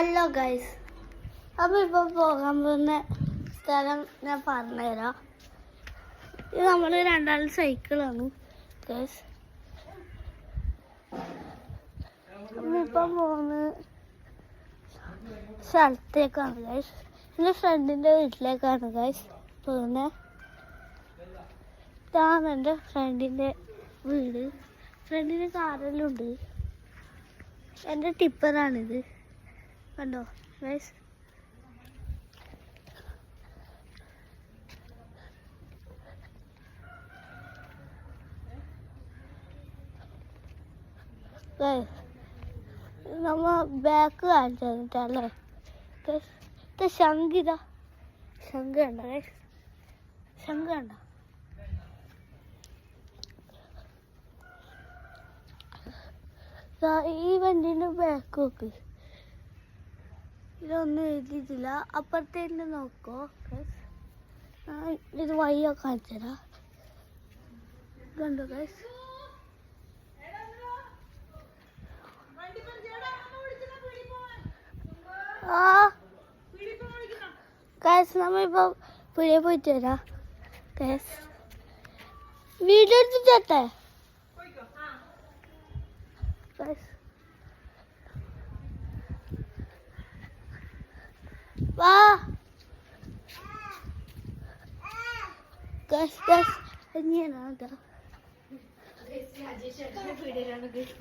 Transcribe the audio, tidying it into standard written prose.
Hello guys, അപ്പോൾ ഇപ്പോൾ പോകാൻ പോകുന്ന സ്ഥലം ഞാൻ പറഞ്ഞുതരാം. ഇത് നമ്മൾ രണ്ടാളും സൈക്കിളാണ് ഗൈസ്. നമ്മളിപ്പം പോകുന്ന സ്ഥലത്തേക്കാണ് ഗൈസ്. എൻ്റെ ഫ്രണ്ടിൻ്റെ വീട്ടിലേക്കാണ് ഗൈസ് പോകുന്നത്. ഇതാണ് എൻ്റെ ഫ്രണ്ടിൻ്റെ വീട്. ഫ്രണ്ടിന് കാറെല്ലാം ഉണ്ട്. എൻ്റെ ടിപ്പറാണിത്, കണ്ടോ ഗൈസ്. നമ്മ ബാക്ക് കാണിച്ചു തന്നിട്ടല്ലേ ഗൈസ്. ഇത് ശംഖിത, ശംഖ് കണ്ട ഗൈസ്, ശംഖ് കണ്ട. ഈ വണ്ടീൻ്റെ ബാക്ക് നോക്ക്, ഇതൊന്നും എഴുതിയിട്ടില്ല. അപ്പുറത്തേക്ക് നോക്കോ ഗൈസ്. ഇത് വഴിയൊക്കെ കാണിച്ചു തരാം, കണ്ടോ ഗൈസ്. ഗൈസ് നമ്മളിപ്പോൾ പുഴയെ പോയിട്ട് വരാം ഗൈസ്. വീഡിയോ എടുത്തിട്ടെ ഗൈസ്. വാ ഗൈസ്, ഗൈസ് എങ്ങനെയാണ് രാജേഷ്